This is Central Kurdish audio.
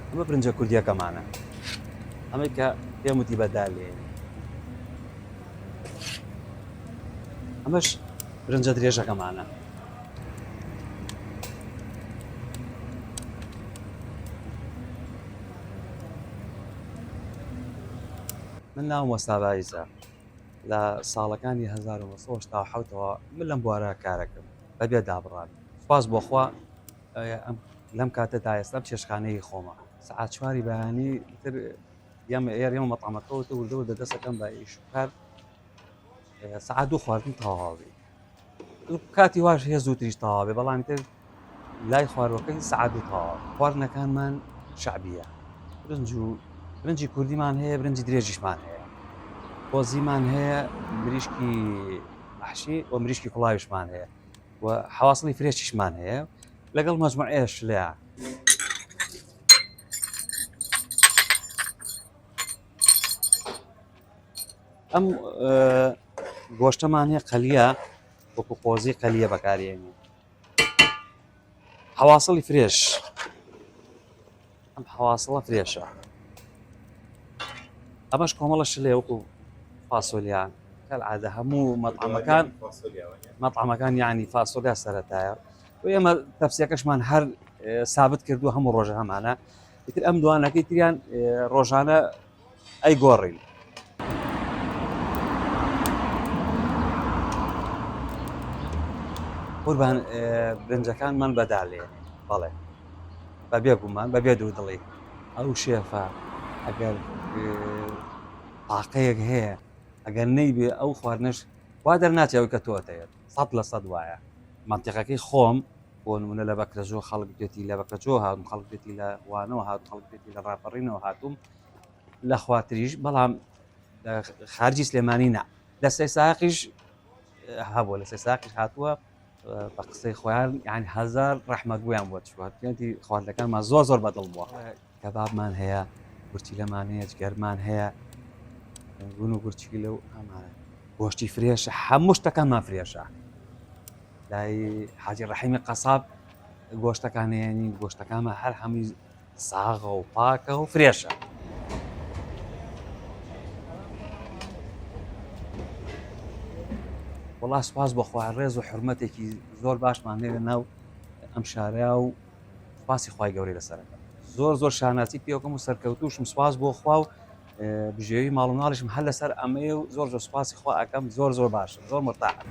ئەمە برنجە کوردیەکەمانە ئەمەی کە پێم وتی بەدالێ ئەمەش برنجە درێژەکەمانە من ناوم وەستاباییزە لە ساڵەکانی 1970ەوە من لەم بوارە کارەکەم بەبێ دابڕان سوپاس بۆخوا لەم کاتەدا ئێستا چێشخانەی خۆمە سەعات 4 بەیانی تر ئێمە مەتامەکەوتە وردەوە دەدەستەکەم بە ئیشکار سەعات 2 خواردن تەواوی کاتی واش هەیە زووتریش تەواوێ بەڵام تر لای خواردەکەی سەعات 2 تەواو خواردنەکانمان شعبیە برنجی کوردیمان هەیە برنجی درێژیشمان هەیە کۆزیمان هەیە مریشکی مەحشی و مریشکی کوڵاویشمان هەیە و حەواصلی فرێشیشمان هەیە لەگەڵ مەجموعەیەش لێیە ئەم گۆشتەمان هەیە قەلیە وەکو قۆزی قەلیە بەکارێنی حەواصلی فرێش ئەم حەواصڵە فرێشە ئەمەش کۆمەڵەش لێ وەکو فاسۆلیان کەالعادە هەموو مەطعەمەکان یعنی فاسۆلیا سەرەتایە و ئێمە تەفسیەکەشمان هەر سابت کردووە هەموو ڕۆژە هەمانە ئیتر ئەم دوانەکەی تریان ڕۆژانە ئەیگۆڕین قوربان برنجەکانمان بەدالێنێ بەڵێ بەبێ گومان بەبێ دوو دڵی ئەو شێفە ئەگەر تاقەیەک هەیە ئەگەر نەیبێ ئەو خواردنەش وا دەرناچێەوەی کە تۆتەیە 100% وایە مانتیقەکەی خۆم بۆ نمونە لە بەکرەجۆ خەڵک دێتی لە بەکرەجۆ هاتووم خەڵک دێتی لە وانەوە هاتوو خەڵک دێتی لە ڕاپەڕینەوە هاتووم لە خواتریش بەڵام خارجی سلێمانی نا لە سێ ساقیش هەبووە لە سێ ساقیش هاتووە بە قسەی خۆیان یعنی هەزار ڕەحمەت بۆیان بۆ چواتیانتی خواردنەکانمان زۆر بەدڵ بووە کەبابمان هەیە گورچیلەمان هەیە جگەرمان هەیە گون و گورچی لەو ئەمانە گۆشتی فرێشە هەموو شتەکانمان فرێشە لای حاجی ڕەحیمی قەساب گۆشتەکانیانی گۆشتەکانمان هەر هەمووی ساغە و پاکە و فرێشە وەڵا سوپاس بۆ خوا ڕێز و حورمەتێکی زۆر باشمان هەیە ناو ئەم شارەیە و سوپاسی خوای گەورەی لەسەرەکە زۆر شاناچی پێوەکەم و سەرکەوتوشم سوپاس بۆ خوا و بژێوی ماڵ و ناڵیشم هەر لەسەر ئەمەیە و زۆر سوپاسی خوا ئەەکەم زۆر باشە زۆر مرتاحم